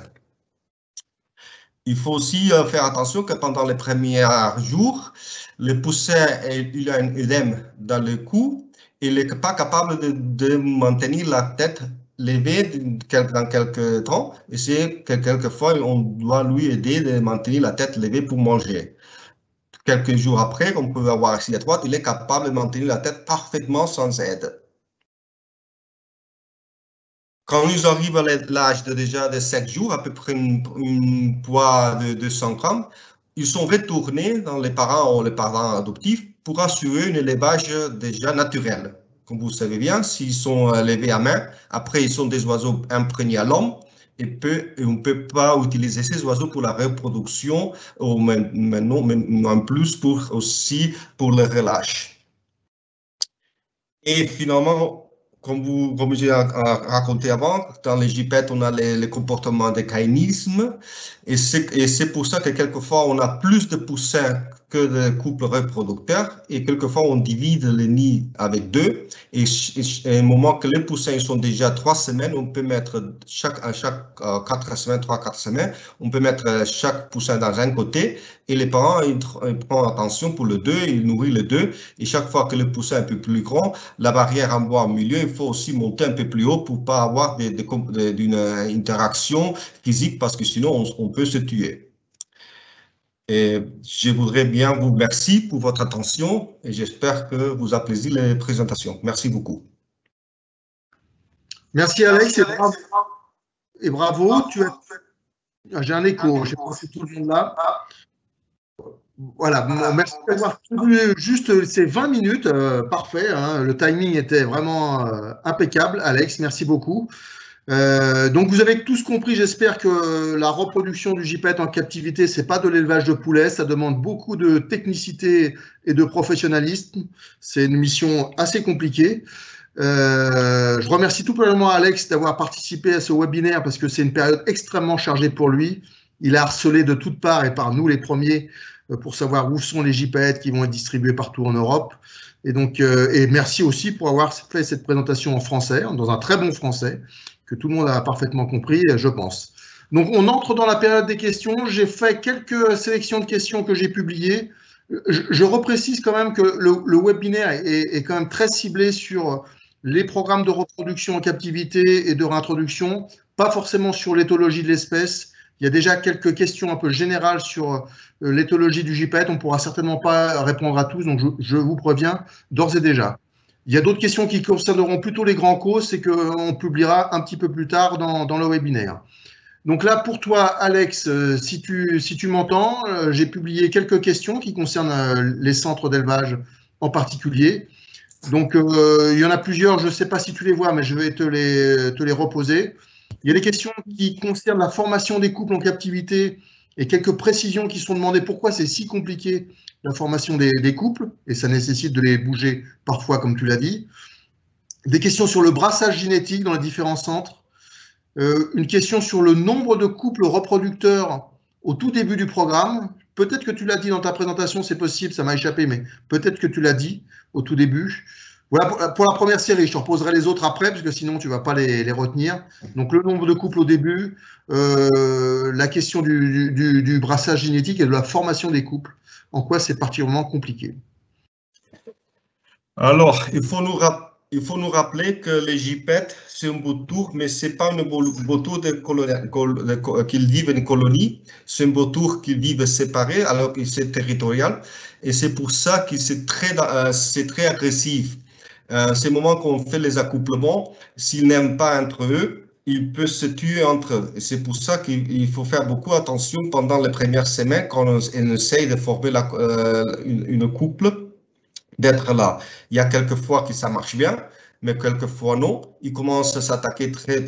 Il faut aussi faire attention que pendant les premiers jours, le poussin il a un œdème dans le cou et il n'est pas capable de maintenir la tête levée dans quelques temps. Et c'est que quelquefois, on doit lui aider de maintenir la tête levée pour manger. Quelques jours après, on peut avoir assis à droite, il est capable de maintenir la tête parfaitement sans aide. Quand nous arrivons à l'âge de déjà de 7 jours, à peu près une poids de 200 grammes, ils sont retournés dans les parents ou les parents adoptifs pour assurer un élevage déjà naturel. Comme vous savez bien, s'ils sont élevés à main, après ils sont des oiseaux imprégnés à l'homme et on ne peut pas utiliser ces oiseaux pour la reproduction ou maintenant, en plus aussi pour le relâche. Et finalement, comme j'ai raconté avant, dans les gypaètes, on a les comportements de caïnisme. Et c'est pour ça que quelquefois, on a plus de poussins que de couples reproducteurs. Et quelquefois, on divise les nids avec 2. Et au moment que les poussins sont déjà 3 semaines, on peut mettre chaque 4 semaines, 3-4 semaines, on peut mettre chaque poussin dans un côté. Et les parents, ils prennent attention pour le 2, ils nourrissent le 2. Et chaque fois que le poussin est un peu plus grand, la barrière en bois au milieu, il faut aussi monter un peu plus haut pour ne pas avoir d'une interaction physique parce que sinon on peut se tuer. Et je voudrais bien vous remercier pour votre attention et j'espère que vous appréciez les présentations. Merci beaucoup. Merci Alex et bravo. J'ai un écho, je sais pas si tout le monde là. Voilà, merci d'avoir tenu juste ces 20 minutes, parfait, hein, le timing était vraiment impeccable. Alex, merci beaucoup. Donc vous avez tous compris, j'espère que la reproduction du gypaète en captivité, c'est pas de l'élevage de poulets, ça demande beaucoup de technicité et de professionnalisme. C'est une mission assez compliquée. Je remercie tout particulièrement Alex d'avoir participé à ce webinaire parce que c'est une période extrêmement chargée pour lui. Il a harcelé de toutes parts et par nous les premiers pour savoir où sont les gypaètes qui vont être distribués partout en Europe. Et donc, et merci aussi pour avoir fait cette présentation en français, dans un très bon français, que tout le monde a parfaitement compris, je pense. Donc, on entre dans la période des questions. J'ai fait quelques sélections de questions que j'ai publiées. Je reprécise quand même que le webinaire est quand même très ciblé sur les programmes de reproduction en captivité et de réintroduction, pas forcément sur l'éthologie de l'espèce. Il y a déjà quelques questions un peu générales sur l'éthologie du gypaète. On ne pourra certainement pas répondre à tous, donc je vous préviens d'ores et déjà. Il y a d'autres questions qui concerneront plutôt les grands causes, c'est qu'on publiera un petit peu plus tard dans le webinaire. Donc là, pour toi, Alex, si tu m'entends, j'ai publié quelques questions qui concernent les centres d'élevage en particulier. Donc, il y en a plusieurs, je ne sais pas si tu les vois, mais je vais te les reposer. Il y a des questions qui concernent la formation des couples en captivité et quelques précisions qui sont demandées. Pourquoi c'est si compliqué la formation des couples? Et ça nécessite de les bouger parfois, comme tu l'as dit. Des questions sur le brassage génétique dans les différents centres. Une question sur le nombre de couples reproducteurs au tout début du programme. Peut-être que tu l'as dit dans ta présentation, c'est possible, ça m'a échappé, mais peut-être que tu l'as dit au tout début. Voilà pour la première série, je te reposerai les autres après, parce que sinon tu ne vas pas les retenir. Donc le nombre de couples au début, la question du brassage génétique et de la formation des couples, en quoi c'est particulièrement compliqué. Alors, il faut nous rappeler que les gypaètes, c'est un vautour, mais ce n'est pas un vautour qu'ils vivent en colonie, c'est un vautour qu'ils vivent séparés, alors que c'est territorial, et c'est pour ça que c'est très agressif. Ces moments qu'on fait les accouplements, s'ils n'aiment pas entre eux, ils peuvent se tuer entre eux. Et c'est pour ça qu'il faut faire beaucoup attention pendant les premières semaines quand on essaye de former une couple, d'être là. Il y a quelques fois que ça marche bien, mais quelques fois non. Ils commencent à s'attaquer très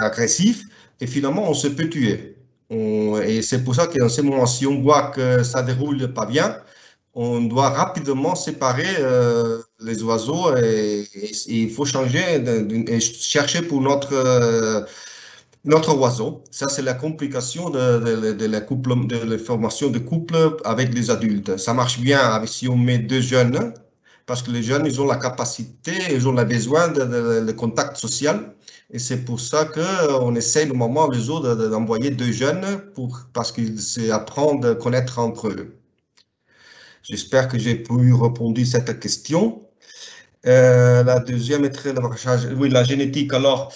agressif et finalement on se peut tuer. Et c'est pour ça que dans ces moments, si on voit que ça ne déroule pas bien, on doit rapidement séparer les oiseaux et il faut changer et chercher pour notre oiseau. Ça, c'est la complication de la formation de couple avec les adultes. Ça marche bien si on met 2 jeunes parce que les jeunes, ils ont la capacité, ils ont le besoin de contact social. Et c'est pour ça qu'on essaie, normalement, au réseau, d'envoyer 2 jeunes parce qu'ils apprennent à connaître entre eux. J'espère que j'ai pu répondre à cette question. La deuxième est très oui, la génétique. Alors,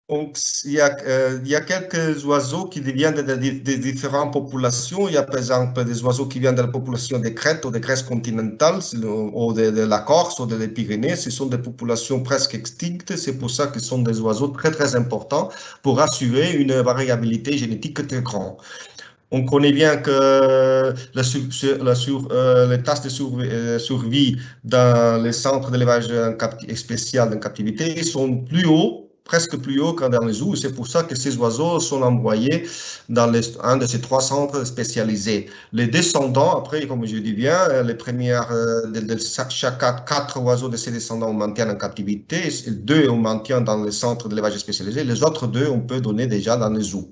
donc, il y a quelques oiseaux qui viennent de différentes populations. Il y a par exemple des oiseaux qui viennent de la population des Crètes ou des Grèces continentales, ou de la Corse ou des Pyrénées. Ce sont des populations presque extinctes. C'est pour ça que ce sont des oiseaux très, très importants pour assurer une variabilité génétique très grande. On connaît bien que les tâches de survie dans les centres d'élevage spécial en captivité sont plus hauts, presque plus haut que dans les zoos. C'est pour ça que ces oiseaux sont envoyés dans un de ces 3 centres spécialisés. Les descendants, après, comme je dis bien, les premières, chaque 4 oiseaux de ces descendants, on maintient en captivité, 2 on maintient dans les centres d'élevage spécialisés, les autres 2, on peut donner déjà dans les zoos.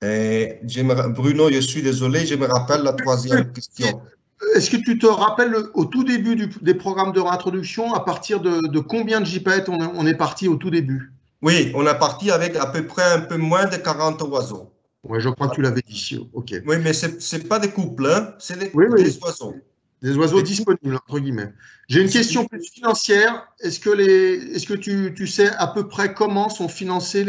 Bruno, je suis désolé, je me rappelle la 3e question. Est-ce que tu te rappelles au tout début des programmes de réintroduction, à partir de combien de gypaètes on est parti au tout début? Oui, on est parti avec à peu près un peu moins de 40 oiseaux. Oui, je crois que tu l'avais dit. Ok. Oui, mais ce n'est pas des couples, hein, c'est des oiseaux. Des oiseaux disponibles, entre guillemets. J'ai une question plus financière. Est-ce que tu sais à peu près comment sont financés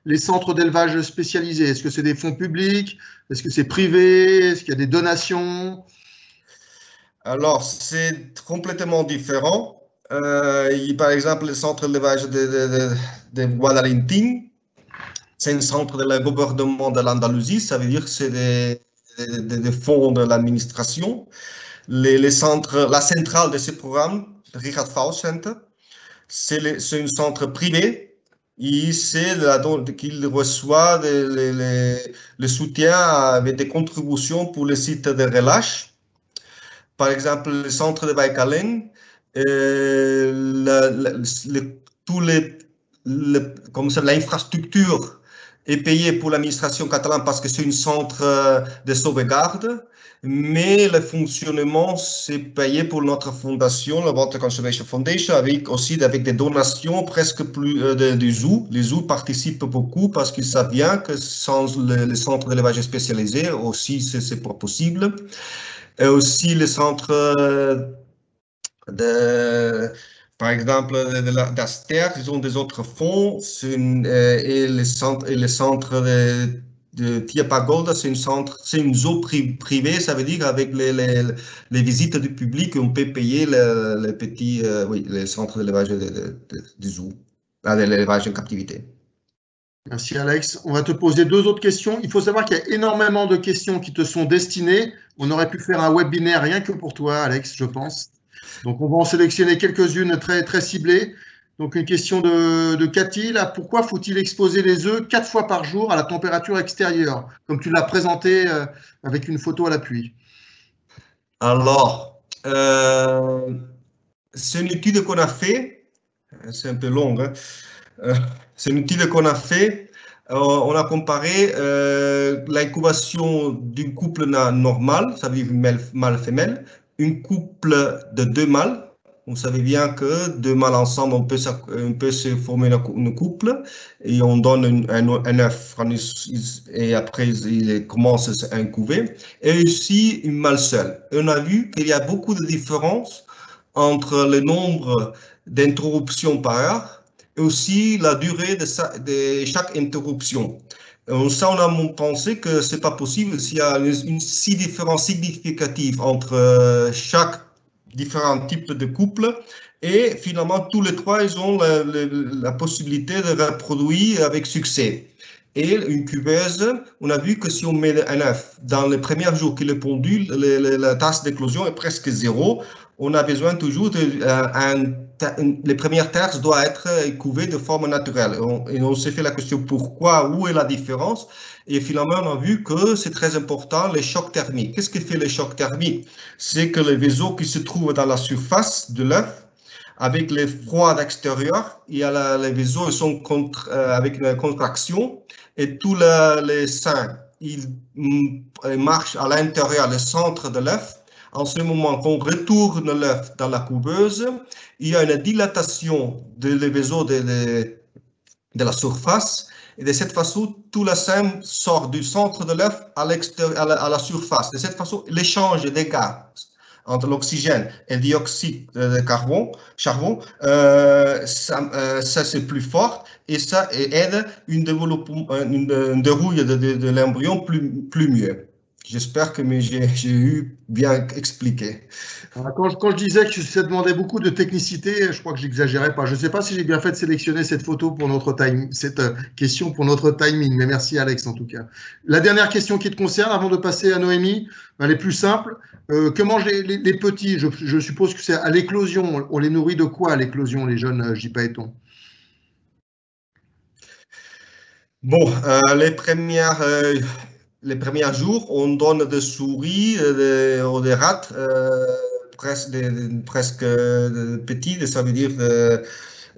les centres d'élevage spécialisés? Est-ce que c'est des fonds publics? Est-ce que c'est privé? Est-ce qu'il y a des donations? Alors, c'est complètement différent. Par exemple, le centre d'élevage de Guadalentín, c'est un centre de la gouvernement de l'Andalousie. Ça veut dire que c'est des fonds de l'administration. La centrale de ce programme, Richard Faust Center, c'est un centre privé. Et c'est qu'il reçoit le soutien avec des contributions pour le site de relâche. Par exemple, le centre de Baïkalen, l'infrastructure est payée pour l'administration catalane parce que c'est un centre de sauvegarde, mais le fonctionnement, c'est payé pour notre fondation, la Water Conservation Foundation, avec des donations presque plus du zoo. Les zoos participent beaucoup parce qu'ils savent bien que sans le centre d'élevage spécialisé, aussi, c'est pas possible. Et aussi les centres par exemple, d'Aster, ils ont des autres fonds, et les centres de Tiapagolda, c'est une zoo privée, ça veut dire avec les visites du public, on peut payer les centres d'élevage du zoo, de l'élevage en captivité. Merci Alex. On va te poser 2 autres questions. Il faut savoir qu'il y a énormément de questions qui te sont destinées. On aurait pu faire un webinaire rien que pour toi, Alex, je pense. Donc, on va en sélectionner quelques-unes très, très ciblées. Donc, une question de Cathy. Là, pourquoi faut-il exposer les œufs 4 fois par jour à la température extérieure, comme tu l'as présenté avec une photo à l'appui? Alors, c'est une étude qu'on a fait. C'est un peu long, hein. C'est une étude qu'on a fait. On a comparé l'incubation d'un couple normal, ça veut dire mâle-femelle, un couple de 2 mâles. Vous savez bien que 2 mâles ensemble, on peut se former un couple et on donne un œuf et après il commence à incuber. Et aussi une mâle seul. Et on a vu qu'il y a beaucoup de différences entre le nombre d'interruptions par heure et aussi la durée de chaque interruption. Ça, on a pensé que ce n'est pas possible s'il y a une différence significative entre chaque différents types de couple et finalement tous les 3 ils ont la possibilité de reproduire avec succès. Et une cuveuse, on a vu que si on met un œuf dans les premiers jours qu'il est pondu, la tasse d'éclosion est presque 0. On a besoin toujours les premières terres doivent être couvées de forme naturelle. Et on s'est fait la question pourquoi, où est la différence? Et finalement, on a vu que c'est très important, les chocs thermiques. Qu'est-ce que fait les chocs thermiques? C'est que les vaisseaux qui se trouvent dans la surface de l'œuf, avec les froids d'extérieur, les vaisseaux sont avec une contraction et tous les seins ils marchent à l'intérieur, le centre de l'œuf, En ce moment qu'on retourne l'œuf dans la couveuse, il y a une dilatation de vaisseau de la surface. Et de cette façon, tout la sème sort du centre de l'œuf à la surface. De cette façon, l'échange des gaz entre l'oxygène et le dioxyde de charbon, ça c'est plus fort et ça aide une dérouille de l'embryon plus mieux. J'espère que j'ai eu bien expliqué. Quand je disais que ça demandait beaucoup de technicité, je crois que j'exagérais pas. Je ne sais pas si j'ai bien fait de sélectionner cette photo pour cette question pour notre timing, mais merci Alex en tout cas. La dernière question qui te concerne, avant de passer à Noémie, elle est plus simple. Que mangent les petits? Je suppose que c'est à l'éclosion. On les nourrit de quoi à l'éclosion, les jeunes gypaètons? Bon, les premiers jours, on donne des souris ou des rats presque petits, ça veut dire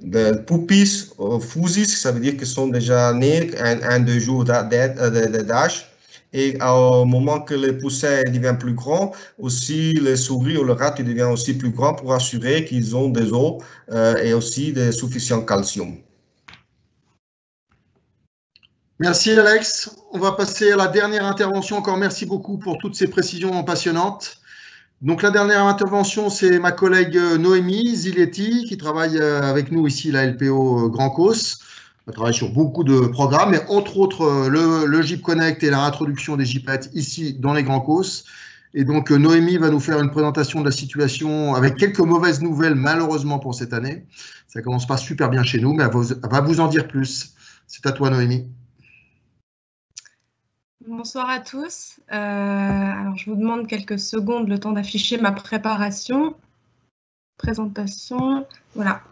de pupilles ou fusis, ça veut dire qu'ils sont déjà nés 1-2 jours d'âge. Et au moment que les poussins deviennent plus grands, aussi les souris ou le rat deviennent aussi plus grands pour assurer qu'ils ont des os et aussi de suffisant calcium. Merci Alex. On va passer à la dernière intervention. Encore merci beaucoup pour toutes ces précisions passionnantes. Donc la dernière intervention, c'est ma collègue Noémie Ziletti qui travaille avec nous ici, la LPO Grand Causse. Elle travaille sur beaucoup de programmes, mais entre autres le GIP Connect et la réintroduction des gypaètes ici dans les Grands Causses. Et donc Noémie va nous faire une présentation de la situation avec quelques mauvaises nouvelles malheureusement pour cette année. Ça commence pas super bien chez nous, mais elle va vous en dire plus. C'est à toi Noémie. Bonsoir à tous. Alors, je vous demande quelques secondes, le temps d'afficher ma préparation. Présentation, voilà.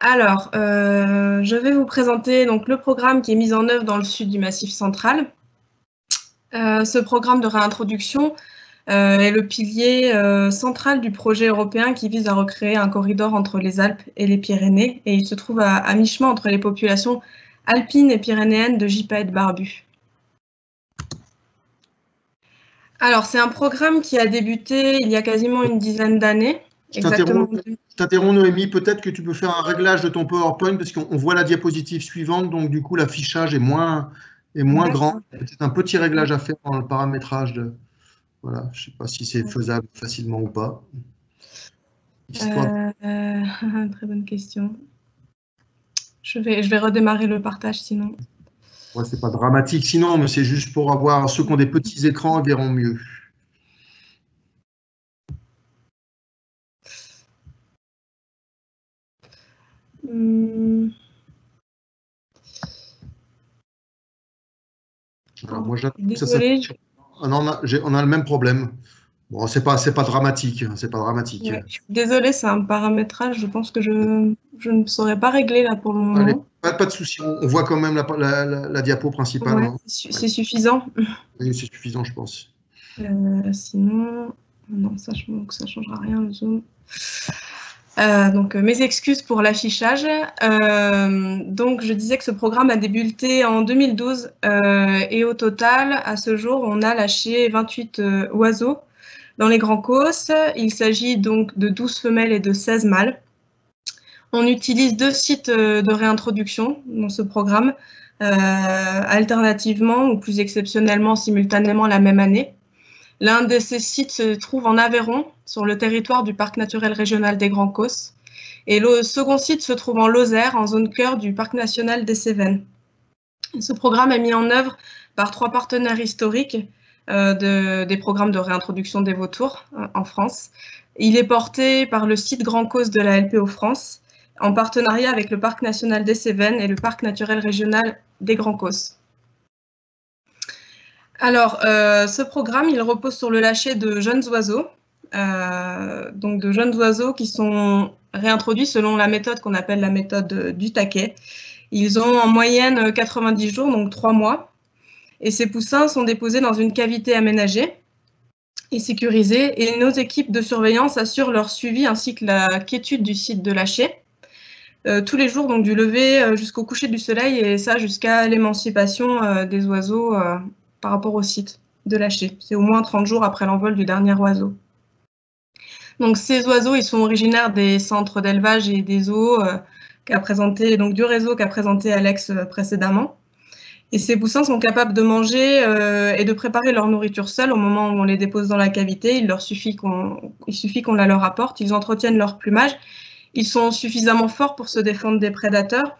Alors, je vais vous présenter donc, le programme qui est mis en œuvre dans le sud du Massif central. Ce programme de réintroduction est le pilier central du projet européen qui vise à recréer un corridor entre les Alpes et les Pyrénées. Et il se trouve à mi-chemin entre les populations alpines et pyrénéennes de gypaètes barbus. Alors, c'est un programme qui a débuté il y a quasiment une dizaine d'années. Je t'interromps Noémie, peut-être que tu peux faire un réglage de ton PowerPoint parce qu'on voit la diapositive suivante, donc du coup l'affichage est moins grand. C'est un petit réglage à faire dans le paramétrage. Voilà, je ne sais pas si c'est faisable facilement ou pas. Très bonne question. Je vais redémarrer le partage sinon. Ouais, c'est pas dramatique sinon, mais c'est juste pour avoir ceux qui ont des petits écrans verront mieux. Alors, moi, désolée. On a le même problème. Bon, c'est pas dramatique, c'est pas dramatique. Ouais, désolée, c'est un paramétrage. Je pense que je ne saurais pas régler là pour le moment. Allez, pas de souci. On voit quand même la diapo principale. Ouais, c'est suffisant. Oui, c'est suffisant, je pense. Sinon, non, ça changera rien le zoom. Donc, mes excuses pour l'affichage. Donc, je disais que ce programme a débuté en 2012 et au total, à ce jour, on a lâché 28 oiseaux dans les Grands Causses. Il s'agit donc de 12 femelles et de 16 mâles. On utilise 2 sites de réintroduction dans ce programme, alternativement ou plus exceptionnellement simultanément la même année. L'un de ces sites se trouve en Aveyron, sur le territoire du Parc naturel régional des Grands Causses. Et le second site se trouve en Lozère, en zone cœur du Parc national des Cévennes. Ce programme est mis en œuvre par 3 partenaires historiques des programmes de réintroduction des vautours en France. Il est porté par le site Grand Causse de la LPO France, en partenariat avec le Parc national des Cévennes et le Parc naturel régional des Grands Causses. Alors, ce programme, il repose sur le lâcher de jeunes oiseaux, donc de jeunes oiseaux qui sont réintroduits selon la méthode qu'on appelle la méthode du taquet. Ils ont en moyenne 90 jours, donc 3 mois. Et ces poussins sont déposés dans une cavité aménagée et sécurisée. Et nos équipes de surveillance assurent leur suivi ainsi que la quiétude du site de lâcher. Tous les jours, donc du lever jusqu'au coucher du soleil, et ça jusqu'à l'émancipation des oiseaux par rapport au site. de lâcher. C'est au moins 30 jours après l'envol du dernier oiseau. Donc ces oiseaux, ils sont originaires des centres d'élevage et des zoos du réseau qu'a présenté Alex précédemment. Et ces poussins sont capables de manger et de préparer leur nourriture seuls au moment où on les dépose dans la cavité. Il suffit qu'on la leur apporte. Ils entretiennent leur plumage. Ils sont suffisamment forts pour se défendre des prédateurs.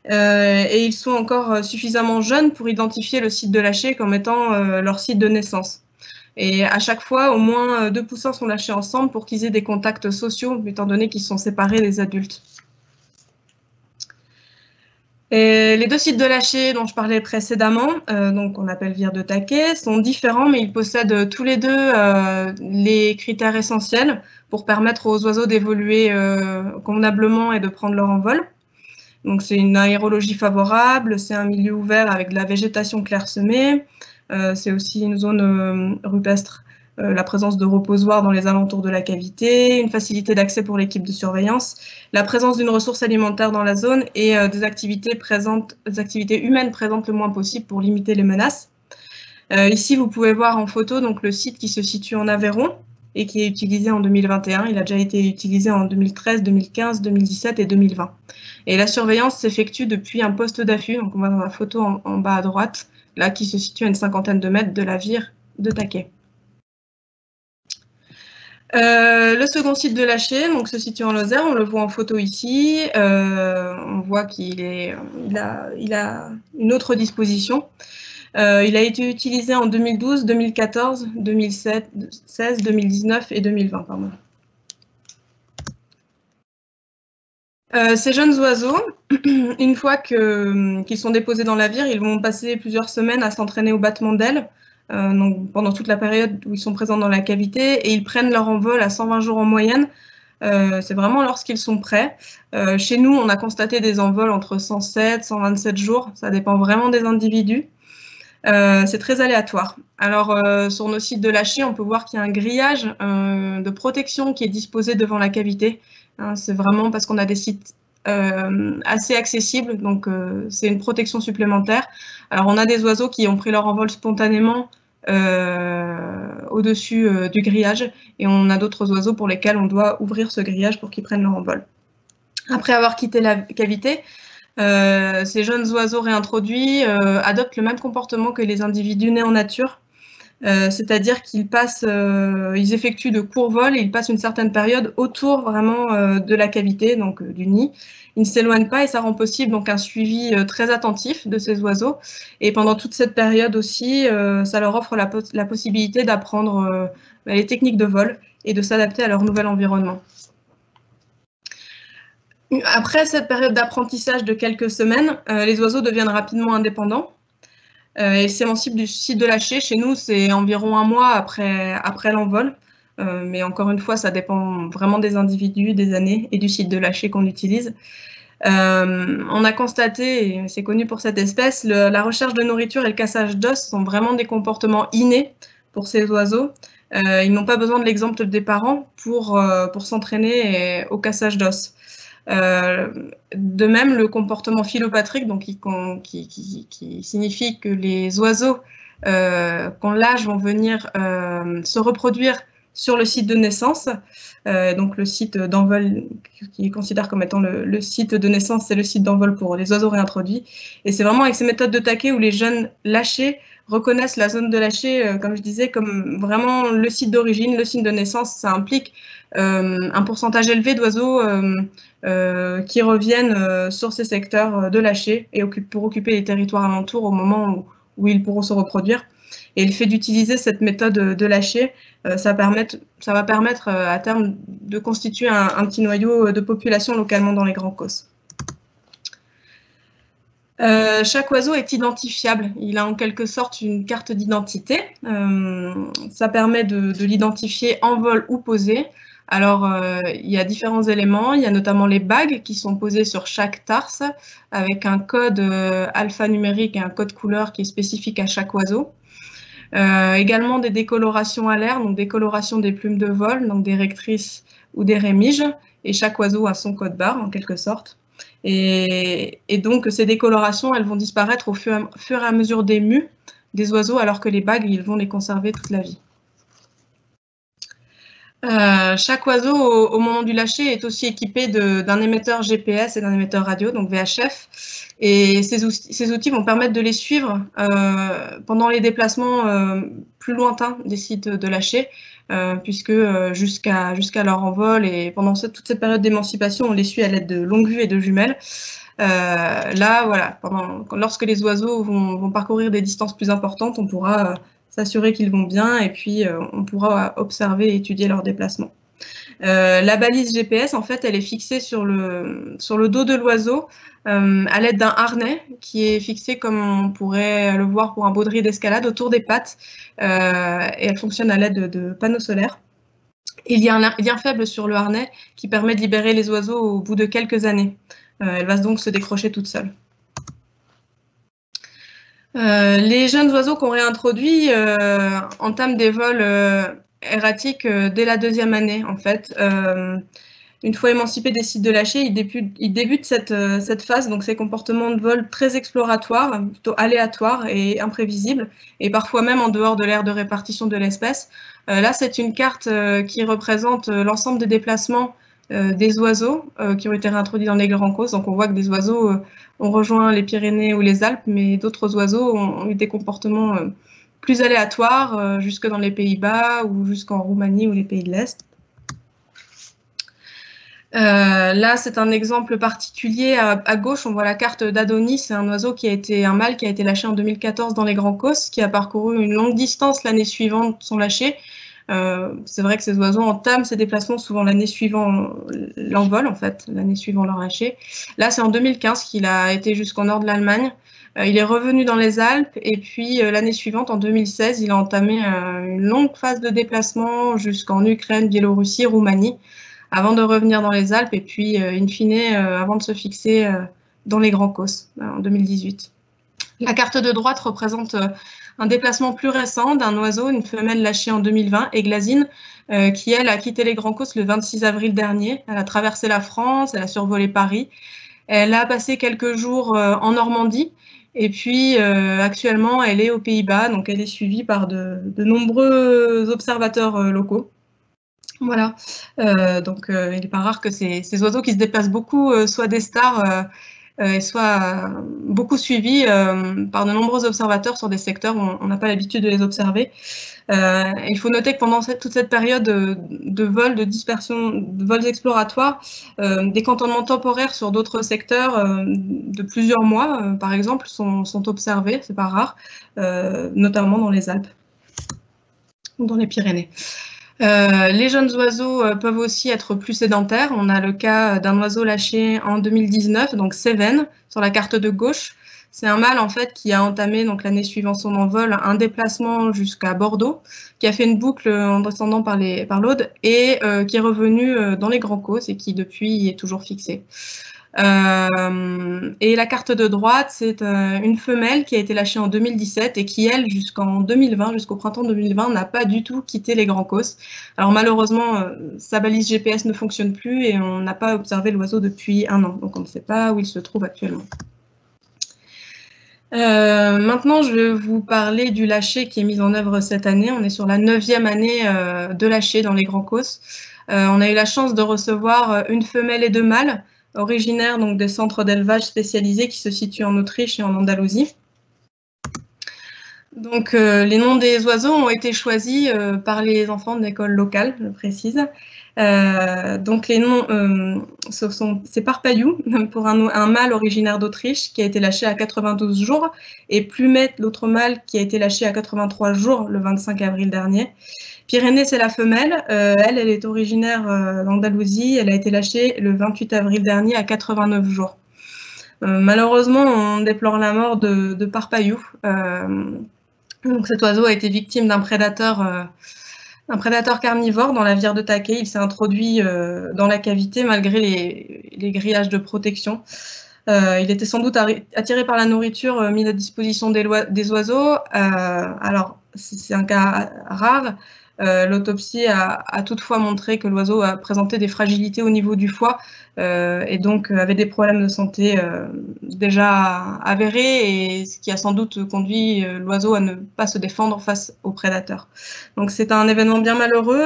Et ils sont encore suffisamment jeunes pour identifier le site de lâcher comme étant leur site de naissance. Et à chaque fois, au moins 2 poussins sont lâchés ensemble pour qu'ils aient des contacts sociaux, étant donné qu'ils sont séparés des adultes. Et les 2 sites de lâcher dont je parlais précédemment, donc on appelle vire de taquet, sont différents, mais ils possèdent tous les 2 les critères essentiels pour permettre aux oiseaux d'évoluer convenablement et de prendre leur envol. Donc c'est une aérologie favorable, c'est un milieu ouvert avec de la végétation clairsemée, c'est aussi une zone rupestre, la présence de reposoirs dans les alentours de la cavité, une facilité d'accès pour l'équipe de surveillance, la présence d'une ressource alimentaire dans la zone et des activités humaines présentes le moins possible pour limiter les menaces. Ici, vous pouvez voir en photo donc, le site qui se situe en Aveyron et qui est utilisé en 2021. Il a déjà été utilisé en 2013, 2015, 2017 et 2020. Et la surveillance s'effectue depuis un poste d'affût, donc on voit dans la photo en bas à droite, là qui se situe à une 50aine de mètres de la vire de taquet. Le second site de lâcher donc, se situe en Lozère, on le voit en photo ici. On voit qu'il a une autre disposition. Il a été utilisé en 2012, 2014, 2016, 2019 et 2020. Pardon. Ces jeunes oiseaux, une fois qu'ils sont déposés dans la vire, ils vont passer plusieurs semaines à s'entraîner au battement d'ailes. Donc pendant toute la période où ils sont présents dans la cavité, et ils prennent leur envol à 120 jours en moyenne. C'est vraiment lorsqu'ils sont prêts. Chez nous, on a constaté des envols entre 107 et 127 jours. Ça dépend vraiment des individus. C'est très aléatoire. Alors, sur nos sites de lâcher, on peut voir qu'il y a un grillage de protection qui est disposé devant la cavité. Hein, c'est vraiment parce qu'on a des sites assez accessibles, donc c'est une protection supplémentaire. Alors, on a des oiseaux qui ont pris leur envol spontanément au-dessus du grillage, et on a d'autres oiseaux pour lesquels on doit ouvrir ce grillage pour qu'ils prennent leur envol. Après avoir quitté la cavité, ces jeunes oiseaux réintroduits adoptent le même comportement que les individus nés en nature, c'est-à-dire qu'ils ils effectuent de courts vols et ils passent une certaine période autour vraiment de la cavité, donc du nid. Ils ne s'éloignent pas et ça rend possible donc un suivi très attentif de ces oiseaux. Et pendant toute cette période aussi, ça leur offre la possibilité d'apprendre les techniques de vol et de s'adapter à leur nouvel environnement. Après cette période d'apprentissage de quelques semaines, les oiseaux deviennent rapidement indépendants et s'émancipent du site de lâcher. Chez nous, c'est environ 1 mois après l'envol. Mais encore une fois, ça dépend vraiment des individus, des années et du site de lâcher qu'on utilise. On a constaté, et c'est connu pour cette espèce, la recherche de nourriture et le cassage d'os sont vraiment des comportements innés pour ces oiseaux. Ils n'ont pas besoin de l'exemple des parents pour s'entraîner au cassage d'os. De même, le comportement philopatrique, donc qui signifie que les oiseaux, quand l'âge vont venir se reproduire sur le site de naissance, donc le site d'envol qui est considéré comme étant le site de naissance, c'est le site d'envol pour les oiseaux réintroduits. Et c'est vraiment avec ces méthodes de taquet où les jeunes lâchés reconnaissent la zone de lâcher, comme je disais, comme vraiment le site d'origine, le site de naissance. Ça implique un pourcentage élevé d'oiseaux qui reviennent sur ces secteurs de lâcher et pour occuper les territoires alentours au moment où ils pourront se reproduire. Et le fait d'utiliser cette méthode de lâcher, ça va permettre à terme de constituer un petit noyau de population localement dans les grands causses. Chaque oiseau est identifiable. Il a en quelque sorte une carte d'identité. Ça permet de l'identifier en vol ou posé. Alors, il y a différents éléments. Il y a notamment les bagues qui sont posées sur chaque tarse avec un code alphanumérique et un code couleur qui est spécifique à chaque oiseau. Également des décolorations à l'air, donc décoloration des plumes de vol, donc des rectrices ou des rémiges. Et chaque oiseau a son code barre en quelque sorte. Et donc, ces décolorations, elles vont disparaître au fur et à mesure des mues des oiseaux, alors que les bagues, ils vont les conserver toute la vie. Chaque oiseau, au moment du lâcher, est aussi équipé d'un émetteur GPS et d'un émetteur radio, donc VHF. Et ces outils vont permettre de les suivre pendant les déplacements plus lointains des sites de lâcher, puisque jusqu'à leur envol et pendant toute cette période d'émancipation, on les suit à l'aide de longue vue et de jumelles. Là, voilà, lorsque les oiseaux vont parcourir des distances plus importantes, on pourra s'assurer qu'ils vont bien et puis on pourra observer et étudier leur déplacement. La balise GPS, en fait, elle est fixée sur le dos de l'oiseau à l'aide d'un harnais qui est fixé comme on pourrait le voir pour un baudrier d'escalade autour des pattes et elle fonctionne à l'aide de panneaux solaires. Il y a un lien faible sur le harnais qui permet de libérer les oiseaux au bout de quelques années. Elle va donc se décrocher toute seule. Les jeunes oiseaux qu'on réintroduit entament des vols erratiques dès la 2e année, en fait. Une fois émancipés des sites de lâcher, ils débutent cette phase, donc ces comportements de vol très exploratoires, plutôt aléatoires et imprévisibles, et parfois même en dehors de l'aire de répartition de l'espèce. Là, c'est une carte qui représente l'ensemble des déplacements des oiseaux qui ont été réintroduits dans les Grands Causses. Donc on voit que des oiseaux ont rejoint les Pyrénées ou les Alpes, mais d'autres oiseaux ont eu des comportements plus aléatoires jusque dans les Pays-Bas ou jusqu'en Roumanie ou les pays de l'Est. Là, c'est un exemple particulier. À gauche, on voit la carte d'Adonis. C'est un oiseau un mâle qui a été lâché en 2014 dans les Grands Causses, qui a parcouru une longue distance l'année suivante son lâcher. C'est vrai que ces oiseaux entament ces déplacements souvent l'année suivant l'envol, en fait, l'année suivant leur lâcher. Là, c'est en 2015 qu'il a été jusqu'au nord de l'Allemagne. Il est revenu dans les Alpes et puis l'année suivante, en 2016, il a entamé une longue phase de déplacement jusqu'en Ukraine, Biélorussie, Roumanie, avant de revenir dans les Alpes et puis, in fine, avant de se fixer dans les Grands Causses en 2018. La carte de droite représente un déplacement plus récent d'un oiseau, une femelle lâchée en 2020, Églazine, qui, elle, a quitté les Grands Causses le 26 avril dernier. Elle a traversé la France, elle a survolé Paris. Elle a passé quelques jours en Normandie. Et puis, actuellement, elle est aux Pays-Bas, donc elle est suivie par de nombreux observateurs locaux. Voilà, donc il n'est pas rare que ces oiseaux qui se déplacent beaucoup soient des stars et soient beaucoup suivis par de nombreux observateurs sur des secteurs où on n'a pas l'habitude de les observer. Il faut noter que pendant toute cette période de vol, de dispersion, de vols exploratoires, des cantonnements temporaires sur d'autres secteurs de plusieurs mois, par exemple, sont observés, c'est pas rare, notamment dans les Alpes ou dans les Pyrénées. Les jeunes oiseaux peuvent aussi être plus sédentaires. On a le cas d'un oiseau lâché en 2019, donc Cévennes, sur la carte de gauche. C'est un mâle en fait qui a entamé donc l'année suivant son envol un déplacement jusqu'à Bordeaux, qui a fait une boucle en descendant par l'Aude et qui est revenu dans les Grands Causses et qui depuis est toujours fixé. Et la carte de droite, c'est une femelle qui a été lâchée en 2017 et qui, elle, jusqu'en 2020, jusqu'au printemps 2020, n'a pas du tout quitté les Grands Causses. Alors malheureusement, sa balise GPS ne fonctionne plus et on n'a pas observé l'oiseau depuis 1 an, donc on ne sait pas où il se trouve actuellement. Maintenant, je vais vous parler du lâcher qui est mis en œuvre cette année. On est sur la 9e année de lâcher dans les Grands Causses. On a eu la chance de recevoir une femelle et 2 mâles, originaires donc des centres d'élevage spécialisés qui se situent en Autriche et en Andalousie. Donc, les noms des oiseaux ont été choisis par les enfants de l'école locale, je précise. Donc, les noms, c'est Parpaillou, pour un mâle originaire d'Autriche qui a été lâché à 92 jours, et Plumet, l'autre mâle, qui a été lâché à 83 jours le 25 avril dernier. Pyrénées, c'est la femelle. Elle est originaire d'Andalousie. Elle a été lâchée le 28 avril dernier à 89 jours. Malheureusement, on déplore la mort de Parpaillou. Donc, cet oiseau a été victime d'un prédateur carnivore dans la vire de Taquet. Il s'est introduit dans la cavité malgré les grillages de protection. Il était sans doute attiré par la nourriture mise à disposition des oiseaux. Alors, c'est un cas rare. L'autopsie a toutefois montré que l'oiseau a présenté des fragilités au niveau du foie et donc avait des problèmes de santé déjà avérés, et ce qui a sans doute conduit l'oiseau à ne pas se défendre face aux prédateurs. Donc c'est un événement bien malheureux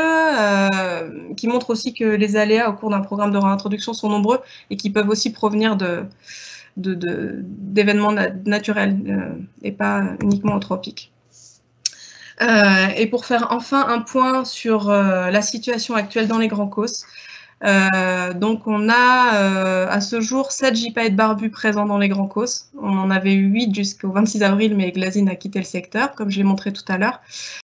qui montre aussi que les aléas au cours d'un programme de réintroduction sont nombreux et qui peuvent aussi provenir d'événements naturels et pas uniquement eutropiques. Et pour faire enfin un point sur la situation actuelle dans les Grands Causses, donc on a à ce jour 7 gypaètes barbus présents dans les Grands Causses. On en avait eu 8 jusqu'au 26 avril, mais Glazine a quitté le secteur, comme je l'ai montré tout à l'heure.